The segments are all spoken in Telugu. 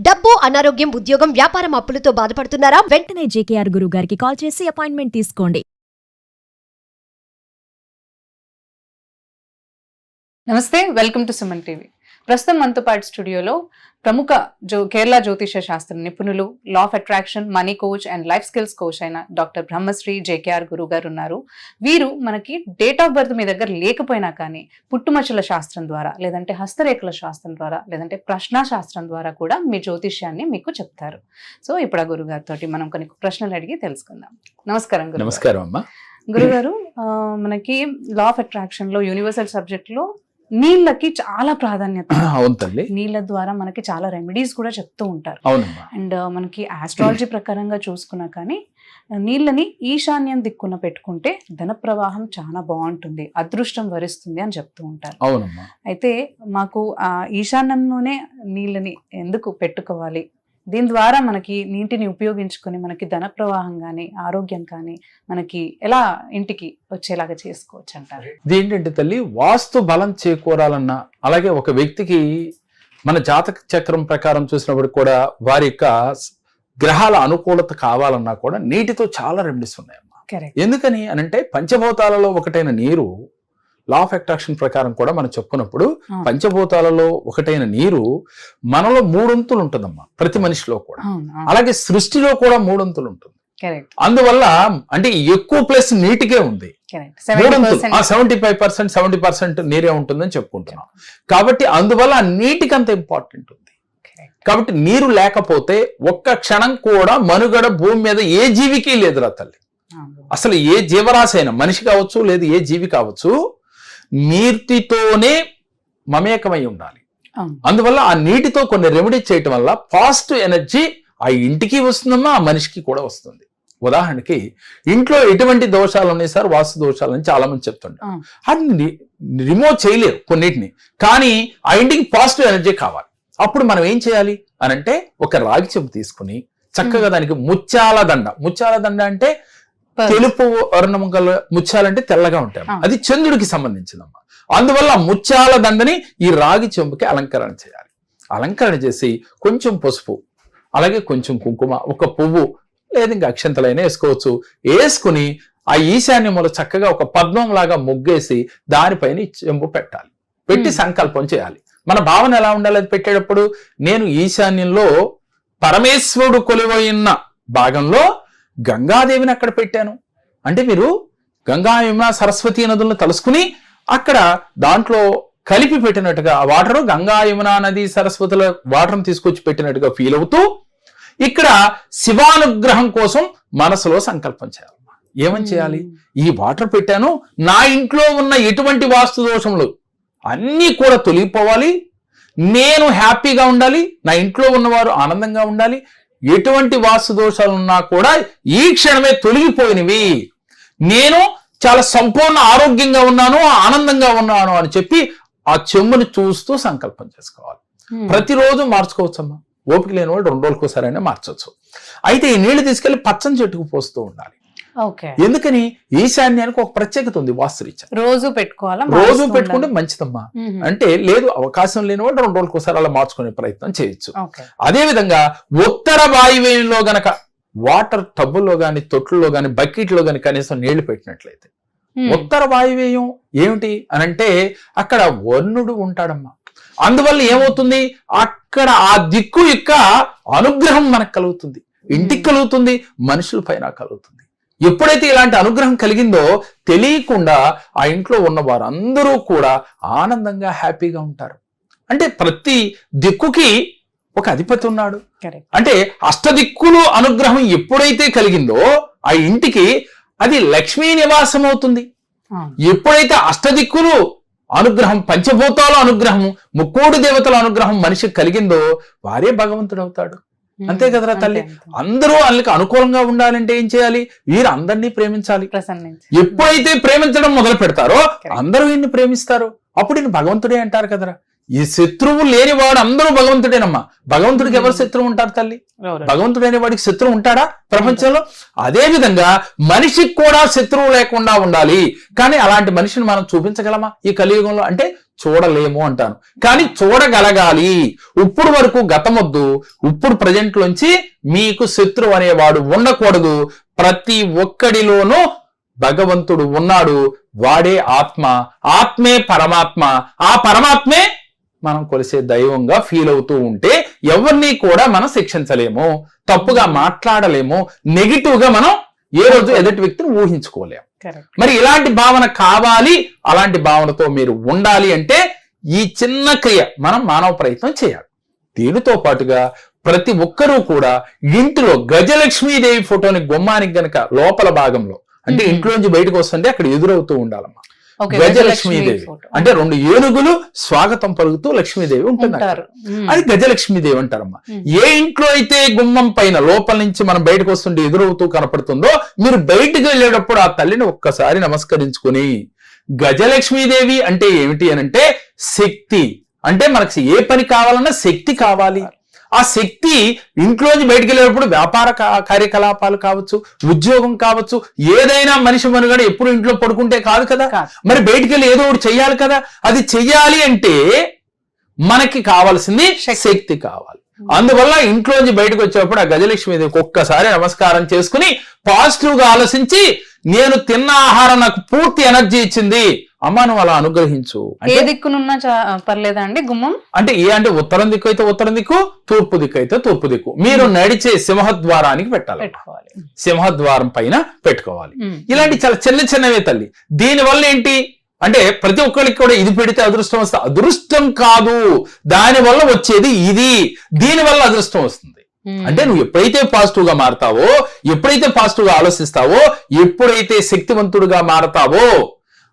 డబ్బు, అనారోగ్యం, ఉద్యోగం, వ్యాపారం అప్పులతో బాధపడుతున్నారా? వెంటనే జేకేఆర్ గురువు గారికి కాల్ చేసి అపాయింట్మెంట్ తీసుకోండి. నమస్తే, వెల్కమ్ టు సుమన్ టీవీ. ప్రస్తుతం మనతో పాటు స్టూడియోలో ప్రముఖ కేరళ జ్యోతిష శాస్త్ర నిపుణులు, law of attraction, money coach and life skills coach అయిన డాక్టర్ బ్రహ్మశ్రీ జేకేఆర్ గురువు గారు ఉన్నారు. వీరు మనకి డేట్ ఆఫ్ బర్త్ మీ దగ్గర లేకపోయినా కానీ పుట్టుమచ్చల శాస్త్రం ద్వారా, లేదంటే హస్తరేఖల శాస్త్రం ద్వారా, లేదంటే ప్రశ్నా శాస్త్రం ద్వారా కూడా మీ జ్యోతిష్యాన్ని మీకు చెప్తారు. సో ఇప్పుడు ఆ గురువు గారితో మనం కొన్ని ప్రశ్నలు అడిగి తెలుసుకుందాం. నమస్కారం గురువు. నమస్కారం అమ్మా. గురుగారు, మనకి లా ఆఫ్ అట్రాక్షన్ లో యూనివర్సల్ సబ్జెక్ట్ లో నీళ్ళకి చాలా ప్రాధాన్యత. అవును తల్లి. నీళ్ళ ద్వారా మనకి చాలా రెమెడీస్ కూడా చెప్తూ ఉంటారు. అవునమ్మా. అండ్ మనకి ఆస్ట్రాలజీ ప్రకారంగా చూసుకున్నా కానీ నీళ్ళని ఈశాన్యం దిక్కున పెట్టుకుంటే ధన ప్రవాహం చాలా బాగుంటుంది, అదృష్టం వరిస్తుంది అని చెప్తూ ఉంటారు. అవునమ్మా. అయితే మాకు ఆ ఈశాన్యంలోనే నీళ్ళని ఎందుకు పెట్టుకోవాలి? దీని ద్వారా మనకి నీటిని ఉపయోగించుకొని మనకి ధన ప్రవాహం కానీ, ఆరోగ్యం కానీ మనకి ఎలా ఇంటికి వచ్చేలాగా చేసుకోవచ్చు అంటారు? ఇదేంటంటే తల్లి, వాస్తు బలం చేకూరాలన్నా, అలాగే ఒక వ్యక్తికి మన జాతక చక్రం ప్రకారం చూసినప్పుడు కూడా వారి యొక్క గ్రహాల అనుకూలత కావాలన్నా కూడా నీటితో చాలా రెమెడీస్ ఉన్నాయమ్మా. ఎందుకని అనంటే పంచభూతాలలో ఒకటైన నీరు, లా ఆఫ్ అట్రాక్షన్ ప్రకారం కూడా మనం చెప్పుకున్నప్పుడు పంచభూతాలలో ఒకటైన నీరు మనలో 3 వంతులు ఉంటుందమ్మా, ప్రతి మనిషిలో కూడా. అలాగే సృష్టిలో కూడా 3 వంతులు ఉంటుంది. అందువల్ల అంటే ఎక్కువ ప్లస్ నీటికే ఉంది. 75% 70% నీరే ఉంటుందని చెప్పుకుంటున్నాం. కాబట్టి అందువల్ల నీటికి అంత ఇంపార్టెంట్ ఉంది. కాబట్టి నీరు లేకపోతే ఒక్క క్షణం కూడా మనుగడ భూమి మీద ఏ జీవికి లేదురా తల్లి. అసలు ఏ జీవరాశి అయినా, మనిషి కావచ్చు లేదు ఏ జీవి కావచ్చు, నీటితోనే మమేకమై ఉండాలి. అందువల్ల ఆ నీటితో కొన్ని రెమెడీ చేయటం వల్ల పాజిటివ్ ఎనర్జీ ఆ ఇంటికి వస్తుందమ్మా, ఆ మనిషికి కూడా వస్తుంది. ఉదాహరణకి ఇంట్లో ఎటువంటి దోషాలు ఉన్నాయి సార్, వాస్తు దోషాలు అని చాలా మంది చెప్తుంటారు. అది రిమూవ్ చేయలేరు కొన్నిటిని, కానీ ఆ ఇంటికి పాజిటివ్ ఎనర్జీ కావాలి. అప్పుడు మనం ఏం చేయాలి అనంటే ఒక రాగి చెంబు తీసుకుని చక్కగా దానికి ముత్యాల దండ అంటే తెలుపు వర్ణం గల ముత్యాలంటే తెల్లగా ఉంటాయి, అది చంద్రుడికి సంబంధించిందమ్మా. అందువల్ల ముత్యాల దండని ఈ రాగి చెంబుకి అలంకరణ చేయాలి. అలంకరణ చేసి కొంచెం పసుపు, అలాగే కొంచెం కుంకుమ, ఒక పువ్వు లేదా ఇంకా అక్షంతలైనా వేసుకోవచ్చు, వేసుకుని ఆ ఈశాన్యములో చక్కగా ఒక పద్మం లాగా ముగ్గేసి దానిపైన చెంబు పెట్టాలి. పెట్టి సంకల్పం చేయాలి. మన భావన ఎలా ఉండాలి అది పెట్టేటప్పుడు? నేను ఈశాన్యంలో పరమేశ్వరుడు కొలువైన భాగంలో గంగాదేవిని అక్కడ పెట్టాను అంటే, మీరు గంగా, యమున, సరస్వతి నదులను తలుసుకుని అక్కడ దాంట్లో కలిపి పెట్టినట్టుగా ఆ వాటరు గంగా, యమున నది, సరస్వతుల వాటర్ని తీసుకొచ్చి పెట్టినట్టుగా ఫీల్ అవుతూ ఇక్కడ శివానుగ్రహం కోసం మనసులో సంకల్పం చేయాలి. ఏమని చేయాలి? ఈ వాటర్ పెట్టాను, నా ఇంట్లో ఉన్న ఎటువంటి వాస్తు దోషములు అన్నీ కూడా తొలగిపోవాలి, నేను హ్యాపీగా ఉండాలి, నా ఇంట్లో ఉన్నవారు ఆనందంగా ఉండాలి, ఎటువంటి వాస్తు దోషాలు ఉన్నా కూడా ఈ క్షణమే తొలగిపోయినవి, నేను చాలా సంపూర్ణ ఆరోగ్యంగా ఉన్నాను, ఆనందంగా ఉన్నాను అని చెప్పి ఆ చెంబుని చూస్తూ సంకల్పం చేసుకోవాలి. ప్రతిరోజు మార్చుకోవచ్చమ్మా. ఓపిక లేని వాళ్ళు 2 రోజులకోసారైనా మార్చవచ్చు. అయితే ఈ నీళ్లు తీసుకెళ్లి పచ్చని చెట్టుకు పోస్తూ ఉండాలి. ఎందుకని? ఈశాన్యానికి ఒక ప్రత్యేకత ఉంది వాస్తురీత్యా. రోజు పెట్టుకుంటే మంచిదమ్మా. అంటే లేదు, అవకాశం లేని వాళ్ళు 2 రోజులకోసారి అలా మార్చుకునే ప్రయత్నం చేయొచ్చు. అదే విధంగా ఉత్తర వాయువ్యంలో గనక వాటర్ టబ్బుల్లో గాని, తొట్టుల్లో గాని, బకెట్లో గాని కనీసం నీళ్లు పెట్టినట్లయితే, ఉత్తర వాయువ్యం ఏమిటి అనంటే అక్కడ వరుణుడు ఉంటాడమ్మా. అందువల్ల ఏమవుతుంది, అక్కడ ఆ దిక్కు యొక్క అనుగ్రహం మనకు కలుగుతుంది, ఇంటికి కలుగుతుంది, మనుషుల పైన కలుగుతుంది. ఎప్పుడైతే ఇలాంటి అనుగ్రహం కలిగిందో తెలియకుండా ఆ ఇంట్లో ఉన్న వారందరూ కూడా ఆనందంగా హ్యాపీగా ఉంటారు. అంటే ప్రతి దిక్కుకి ఒక అధిపతి ఉన్నాడు. అంటే అష్టదిక్కులు అనుగ్రహం ఎప్పుడైతే కలిగిందో ఆ ఇంటికి అది లక్ష్మీ నివాసం అవుతుంది. ఎప్పుడైతే అష్టదిక్కులు అనుగ్రహం, పంచభూతాల అనుగ్రహం, 3 దేవతల అనుగ్రహం మనిషికి కలిగిందో వారే భగవంతుడు అవుతాడు. అంతే కదరా తల్లి. అందరూ వాళ్ళకి అనుకూలంగా ఉండాలంటే ఏం చేయాలి? వీరు అందరినీ ప్రేమించాలి. ఎప్పుడైతే ప్రేమించడం మొదలు పెడతారో అందరూ వీరిని ప్రేమిస్తారు. అప్పుడు ఈయన భగవంతుడే అంటారు కదరా. ఈ శత్రువు లేనివాడు అందరూ భగవంతుడేనమ్మా. భగవంతుడికి ఎవరు శత్రువు ఉంటారు తల్లి? భగవంతుడైన వాడికి శత్రువు ఉంటాడా ప్రపంచంలో? అదే విధంగా మనిషికి కూడా శత్రువు లేకుండా ఉండాలి. కానీ అలాంటి మనిషిని మనం చూపించగలమా ఈ కలియుగంలో? అంటే చూడలేము అంటాను. కానీ చూడగలగాలి. ఇప్పుడు వరకు గతమొద్దు, ఇప్పుడు ప్రజెంట్ లోంచి మీకు శత్రువు అనేవాడు ఉండకూడదు. ప్రతి ఒక్కడిలోనూ భగవంతుడు ఉన్నాడు. వాడే ఆత్మ, ఆత్మే పరమాత్మ. ఆ పరమాత్మే మనం కొలిసే దైవంగా ఫీల్ అవుతూ ఉంటే ఎవరిని కూడా మనం శిక్షించలేము, తప్పుగా మాట్లాడలేము, నెగిటివ్ గా మనం ఏ రోజు ఎదుటి వ్యక్తిని ఊహించుకోలేము. మరి ఇలాంటి భావన కావాలి, అలాంటి భావనతో మీరు ఉండాలి అంటే ఈ చిన్న క్రియ మనం మానవ ప్రయత్నం చేయాలి. దీనితో పాటుగా ప్రతి ఒక్కరూ కూడా ఇంటిలో గజలక్ష్మీదేవి ఫోటోని గుమ్మానికి గనక లోపల భాగంలో అంటే ఇంట్లోంచి బయటకు వస్తుంటే అక్కడ ఎదురవుతూ ఉండాలమ్మా. గజలక్ష్మీదేవి అంటే 2 ఏనుగులు స్వాగతం పలుకుతూ లక్ష్మీదేవి ఉంటుంది, అది గజలక్ష్మీదేవి అంటారమ్మా. ఏ ఇంట్లో అయితే గుమ్మం పైన లోపల నుంచి మనం బయటకు వస్తుంటే ఎదురవుతూ కనపడుతుందో మీరు బయటకు వెళ్ళేటప్పుడు ఆ తల్లిని ఒక్కసారి నమస్కరించుకుని, గజలక్ష్మీదేవి అంటే ఏమిటి అని అంటే శక్తి. అంటే మనకి ఏ పని కావాలన్నా శక్తి కావాలి. ఆ శక్తి ఇంట్లోంచి బయటికి వెళ్ళేటప్పుడు వ్యాపార కార్యకలాపాలు కావచ్చు, ఉద్యోగం కావచ్చు, ఏదైనా మనిషి మనుగడ ఎప్పుడు ఇంట్లో పడుకుంటే కాదు కదా, మరి బయటికి వెళ్ళి ఏదో ఒకటి చెయ్యాలి కదా. అది చెయ్యాలి అంటే మనకి కావాల్సింది శక్తి కావాలి. అందువల్ల ఇంట్లోంచి బయటకు వచ్చేటప్పుడు ఆ గజలక్ష్మీదేవికి ఒక్కసారి నమస్కారం చేసుకుని పాజిటివ్ గా ఆలోచించి, నేను తిన్న ఆహారం నాకు పూర్తి ఎనర్జీ ఇచ్చింది, అమ్మ నువ్వు అలా అనుగ్రహించు. ఏ దిక్కునున్నా పర్లేదా అండి గుమ్మం? అంటే అంటే ఉత్తరం దిక్కు అయితే ఉత్తరం దిక్కు, తూర్పు దిక్కు అయితే తూర్పు దిక్కు. మీరు నడిచే సింహద్వారానికి పెట్టాలి, సింహద్వారం పైన పెట్టుకోవాలి. ఇలాంటి చాలా చిన్న చిన్నవే తల్లి. దీని వల్ల ఏంటి అంటే ప్రతి ఒక్కరికి కూడా ఇది పెడితే అదృష్టం వస్తుంది, అదృష్టం కాదు, దాని వల్ల వచ్చేది ఇది. దీని వల్ల అదృష్టం వస్తుంది. అంటే నువ్వు ఎప్పుడైతే పాజిటివ్ గా మారతావో, ఎప్పుడైతే పాజిటివ్ గా ఆలోచిస్తావో, ఎప్పుడైతే శక్తివంతుడుగా మారతావో,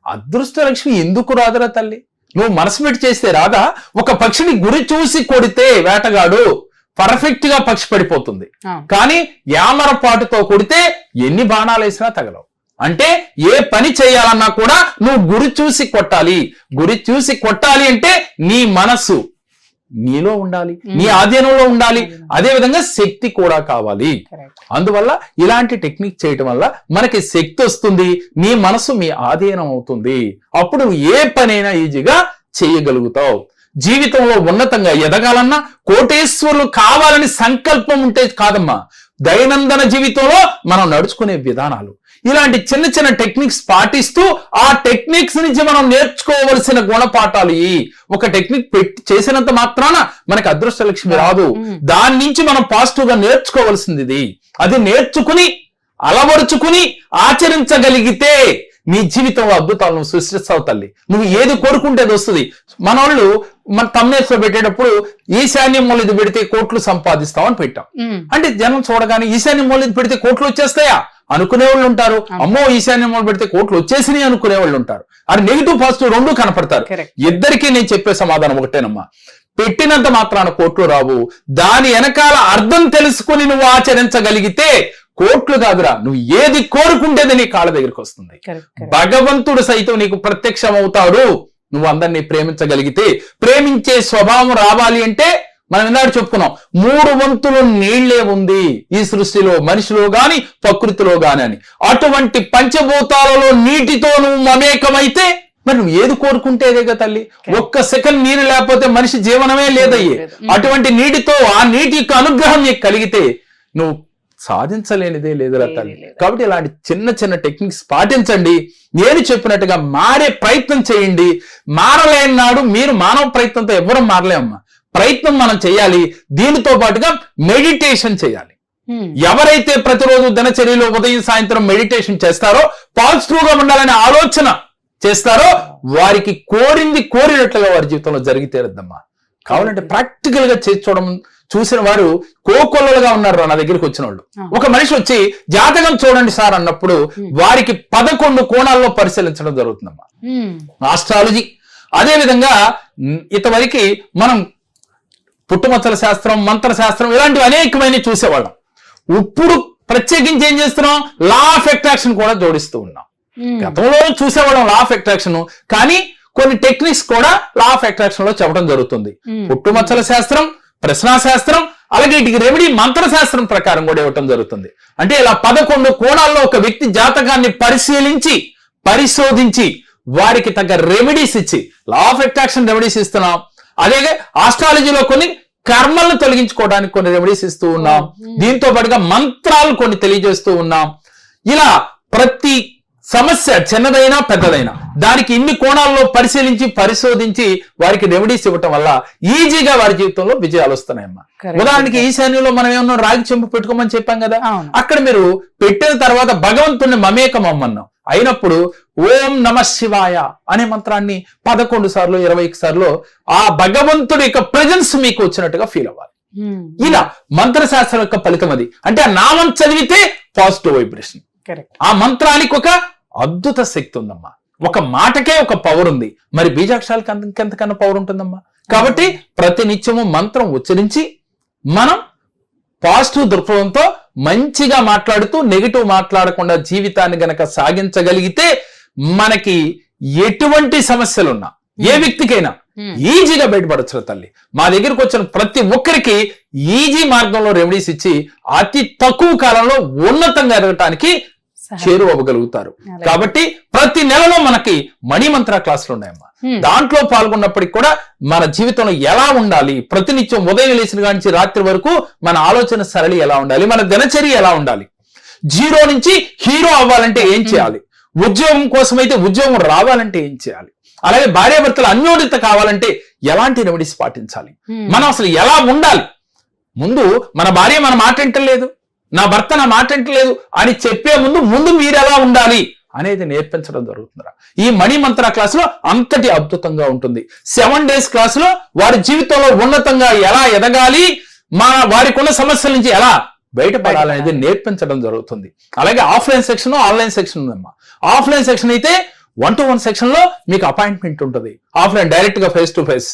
అదృష్ట లక్ష్మి ఎందుకు రాదురా తల్లి? నువ్వు మనసు పెట్టి చేస్తే రాదా? ఒక పక్షిని గురి చూసి కొడితే వేటగాడు పర్ఫెక్ట్ గా పక్షి పడిపోతుంది, కానీ యామరపాటుతో కొడితే ఎన్ని బాణాలు వేసినా తగలవు. అంటే ఏ పని చేయాలన్నా కూడా నువ్వు గురి చూసి కొట్టాలి. గురి చూసి కొట్టాలి అంటే నీ మనసు నీలో ఉండాలి, నీ ఆధీనంలో ఉండాలి. అదే విధంగా శక్తి కూడా కావాలి. అందువల్ల ఇలాంటి టెక్నిక్ చేయటం వల్ల మనకి శక్తి వస్తుంది, నీ మనసు మీ ఆధీనం అవుతుంది. అప్పుడు నువ్వు ఏ పనైనా ఈజీగా చేయగలుగుతావు. జీవితంలో ఉన్నతంగా ఎదగాలన్నా, కోటేశ్వరులు కావాలని సంకల్పం ఉంటే కాదమ్మా, దైనందిన జీవితంలో మనం నడుచుకునే విధానాలు, ఇలాంటి చిన్న చిన్న టెక్నిక్స్ పాటిస్తూ ఆ టెక్నిక్స్ నుంచి మనం నేర్చుకోవలసిన గుణపాఠాలు. ఒక టెక్నిక్ చేసినంత మాత్రాన మనకి అదృష్ట లక్ష్మి రాదు. దాని నుంచి మనం పాజిటివ్ గా నేర్చుకోవాల్సింది. అది నేర్చుకుని అలవరుచుకుని ఆచరించగలిగితే నీ జీవితంలో అద్భుతాలు నువ్వు సృష్టిస్తావు తల్లి. నువ్వు ఏది కోరుకుంటే అది వస్తుంది. మన వాళ్ళు మన thumbnails లో పెట్టేటప్పుడు ఈశాన్య మూల ఇది పెడితే కోట్లు సంపాదిస్తాం అని పెట్టాం. అంటే జనం చూడగానే ఈశాన్య మూల ఇది పెడితే కోట్లు వచ్చేస్తాయా అనుకునే వాళ్ళు ఉంటారు, అమ్మో ఈశాన్య మూల పెడితే కోట్లు వచ్చేసినాయి అనుకునే వాళ్ళు ఉంటారు. అది నెగిటివ్ పాజిటివ్ రెండు కనపడతారు. ఇద్దరికీ నేను చెప్పే సమాధానం ఒకటేనమ్మా, పెట్టినంత మాత్రాన కోట్లు రావు. దాని వెనకాల అర్థం తెలుసుకుని నువ్వు ఆచరించగలిగితే కోట్లు కాదురా, నువ్వు ఏది కోరుకుంటేది నీ కాళ్ళ దగ్గరికి వస్తుంది. భగవంతుడు సైతం నీకు ప్రత్యక్షం అవుతాడు. నువ్వు అందరినీ ప్రేమించగలిగితే. ప్రేమించే స్వభావం రావాలి అంటే మనం ఇందాక చెప్పుకున్నాం, 3 వంతులు నీళ్లే ఉంది ఈ సృష్టిలో, మనిషిలో గాని ప్రకృతిలో గాని అని. అటువంటి పంచభూతాలలో నీటితో నువ్వు మమేకమైతే మరి నువ్వు ఏది కోరుకుంటే అదేగా తల్లి. ఒక్క సెకండ్ నీరు లేకపోతే మనిషి జీవనమే లేదయ్యే. అటువంటి నీటితో ఆ నీటి యొక్క అనుగ్రహం నీకు కలిగితే నువ్వు సాధించలేనిదే లేదురా తల్లి. కాబట్టి ఇలాంటి చిన్న చిన్న టెక్నిక్స్ పాటించండి. నేను చెప్పినట్టుగా మారే ప్రయత్నం చేయండి. మారలేని నాడు మీరు మానవ ప్రయత్నంతో ఎవరూ మారలేమమ్మా. ప్రయత్నం మనం చేయాలి. దీనితో పాటుగా మెడిటేషన్ చేయాలి. ఎవరైతే ప్రతిరోజు దినచర్యలో ఉదయం సాయంత్రం మెడిటేషన్ చేస్తారో, పాజిటివ్ గా ఉండాలనే ఆలోచన చేస్తారో, వారికి కోరింది కోరినట్లుగా వారి జీవితంలో జరిగి తీరద్దమ్మా. కావాలంటే ప్రాక్టికల్ గా చేసి చూసిన వారు కోకొల్లలుగా ఉన్నారు నా దగ్గరికి వచ్చిన వాళ్ళు. ఒక మనిషి వచ్చి జాతకం చూడండి సార్ అన్నప్పుడు వారికి 11 కోణాల్లో పరిశీలించడం జరుగుతుందమ్మా, ఆస్ట్రాలజీ. అదే విధంగా ఇంతవరకు మనం పుట్టుమచ్చల శాస్త్రం, మంత్ర శాస్త్రం ఇలాంటివి అనేకమైన చూసేవాళ్ళం. ఇప్పుడు ప్రత్యేకించి ఏం చేస్తున్నాం, లా ఆఫ్ అట్రాక్షన్ కూడా జోడిస్తూ ఉన్నాం. గతంలో చూసేవాళ్ళం లా ఆఫ్ అట్రాక్షన్, కానీ కొన్ని టెక్నిక్స్ కూడా లా ఆఫ్ అట్రాక్షన్ లో చెప్పడం జరుగుతుంది. పుట్టుమచ్చల శాస్త్రం, ప్రశ్నాశాస్త్రం, అలాగే వీటికి రెమెడీ మంత్రశాస్త్రం ప్రకారం కూడా ఇవ్వటం జరుగుతుంది. అంటే ఇలా 11 కోణాల్లో ఒక వ్యక్తి జాతకాన్ని పరిశీలించి పరిశోధించి వారికి తగ్గ రెమెడీస్ ఇచ్చి లా ఆఫ్ అట్రాక్షన్ రెమెడీస్ ఇస్తున్నాం. అదే ఆస్ట్రాలజీలో కొన్ని కర్మలను తొలగించుకోవడానికి కొన్ని రెమెడీస్ ఇస్తూ ఉన్నాం. దీంతో పాటుగా మంత్రాలు కొన్ని తెలియజేస్తూ ఉన్నాం. ఇలా ప్రతి సమస్య చిన్నదైనా పెద్దదైనా దానికి ఇన్ని కోణాల్లో పరిశీలించి పరిశోధించి వారికి రెమెడీస్ ఇవ్వటం వల్ల ఈజీగా వారి జీవితంలో విజయాలు వస్తున్నాయమ్మా. ఉదాహరణకి ఈశాన్యంలో మనం ఏమన్నా రాగి చెంపు పెట్టుకోమని చెప్పాం కదా, అక్కడ మీరు పెట్టిన తర్వాత భగవంతుని మమేకం అమ్మన్నాం. అయినప్పుడు ఓం నమ శివాయ అనే మంత్రాన్ని 11 సార్లు 21 సార్లు ఆ భగవంతుడి యొక్క ప్రెజెన్స్ మీకు వచ్చినట్టుగా ఫీల్ అవ్వాలి. ఇలా మంత్రశాస్త్రం యొక్క ఫలితం అది. అంటే ఆ నామం చదివితే పాజిటివ్ వైబ్రేషన్. ఆ మంత్రానికి ఒక అద్భుత శక్తి ఉందమ్మా. ఒక మాటకే ఒక పవర్ ఉంది, మరి బీజాక్షరాలకి ఇంకెంతకన్నా పవర్ ఉంటుందమ్మా. కాబట్టి ప్రతి నిత్యము మంత్రం ఉచ్చరించి మనం పాజిటివ్ దృక్పథంతో మంచిగా మాట్లాడుతూ నెగిటివ్ మాట్లాడకుండా జీవితాన్ని గనక సాగించగలిగితే మనకి ఎటువంటి సమస్యలున్నా ఏ వ్యక్తికైనా ఈజీగా బయటపడచ్చు తల్లి. మా దగ్గరకు వచ్చిన ప్రతి ఒక్కరికి ఈజీ మార్గంలో రెమెడీస్ ఇచ్చి అతి తక్కువ కాలంలో ఉన్నతంగా ఎదగటానికి చేరువవ్వగలుగుతారు. కాబట్టి ప్రతి నెలలో మనకి మణి మంత్ర క్లాసులు ఉన్నాయమ్మా. దాంట్లో పాల్గొన్నప్పటికి కూడా మన జీవితంలో ఎలా ఉండాలి, ప్రతినిత్యం ఉదయం లేచిన కాడి నుంచి రాత్రి వరకు మన ఆలోచన సరళి ఎలా ఉండాలి, మన దినచర్య ఎలా ఉండాలి, జీరో నుంచి హీరో అవ్వాలంటే ఏం చేయాలి, ఉద్యోగం కోసం అయితే ఉద్యోగం రావాలంటే ఏం చేయాలి, అలాగే భార్యాభర్తలు అన్యోన్యత కావాలంటే ఎలాంటి రెమెడీస్ పాటించాలి, మనం అసలు ఎలా ఉండాలి, ముందు మన భార్య మన మాట వింటలేదు, నా భర్త నా మాట వింటలేదు అని చెప్పే ముందు మీరు ఎలా ఉండాలి అనేది నేర్పించడం జరుగుతుందిరా. ఈ మణి మంత్ర క్లాసులో అంతటి అద్భుతంగా ఉంటుంది. 7 days క్లాసులో వారి జీవితంలో ఉన్నతంగా ఎలా ఎదగాలి, వారికి ఉన్న సమస్యల నుంచి ఎలా బయటపడాలనేది నేర్పించడం జరుగుతుంది. అలాగే ఆఫ్లైన్ సెక్షన్ ఆన్లైన్ సెక్షన్ ఉందమ్మా. ఆఫ్లైన్ సెక్షన్ అయితే 1-to-1 సెక్షన్ లో మీకు అపాయింట్మెంట్ ఉంటుంది, ఆఫ్లైన్ డైరెక్ట్ గా ఫేస్ టు ఫేస్.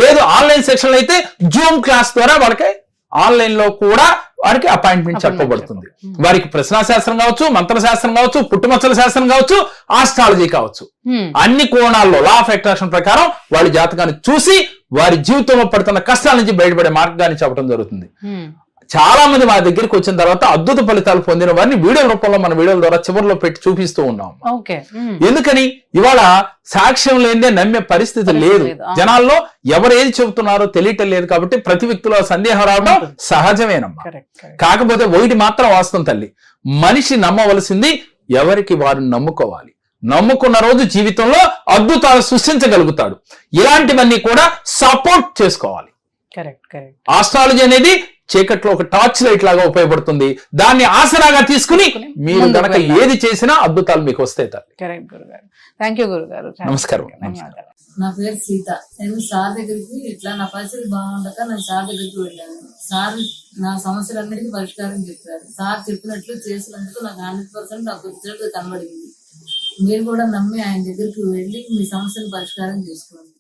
లేదు ఆన్లైన్ సెక్షన్ లో అయితే జూమ్ క్లాస్ ద్వారా వాళ్ళకి ఆన్లైన్ లో కూడా వారికి అపాయింట్మెంట్ చెప్పబడుతుంది. వారికి ప్రశ్నాశాస్త్రం కావచ్చు, మంత్రశాస్త్రం కావచ్చు, పుట్టుమచ్చల శాస్త్రం కావచ్చు, ఆస్ట్రాలజీ కావచ్చు, అన్ని కోణాల్లో లా ఆఫ్ అట్రాక్షన్ ప్రకారం వాళ్ళ జాతకాన్ని చూసి వారి జీవితంలో పడుతున్న కష్టాల నుంచి బయటపడే మార్గాన్ని చెప్పడం జరుగుతుంది. చాలా మంది మా దగ్గరికి వచ్చిన తర్వాత అద్భుత ఫలితాలు పొందిన వారిని వీడియో రూపంలో మన వీడియోల ద్వారా చివరిలో పెట్టి చూపిస్తూ ఉన్నాం. ఎందుకని ఇవాళ సాక్ష్యం లేదే నమ్మే పరిస్థితి లేదు. జనాల్లో ఎవరు ఏది చెబుతున్నారో తెలియటం లేదు. కాబట్టి ప్రతి వ్యక్తిలో సందేహం రావడం సహజమేనమ్మా. కాకపోతే ఒకటి మాత్రం వాస్తవం తల్లి, మనిషి నమ్మవలసింది ఎవరికి వారు నమ్ముకోవాలి. నమ్ముకున్న రోజు జీవితంలో అద్భుతాలు సృష్టించగలుగుతాడు. ఇలాంటివన్నీ కూడా సపోర్ట్ చేసుకోవాలి. ఆస్ట్రాలజీ అనేది చీకట్లో ఒక టార్చ్ లైట్ లాగా ఉపయోగపడుతుంది. దాన్ని ఆసరాగా తీసుకుని మీరు కనుక ఏది చేసినా అద్భుతాలు మీకు వస్తాయి తల్లి. థ్యాంక్ యూ గురుగారు. నమస్కారం. నా పేరు సీత. నేను సార్ దగ్గరికి ఇట్లా నా పరిస్థితి బాగుండక నేను సార్ దగ్గరికి వెళ్ళాను. సార్ నా సమస్యలన్నిటికీ పరిష్కారం చెప్పారు. సార్ చెప్పినట్లు చేసినందుకు నాకు 100% నాకు రిజల్ట్ కనబడింది. మీరు కూడా నమ్మి ఆయన దగ్గరికి వెళ్ళి మీ సమస్యను పరిష్కారం చేసుకోండి.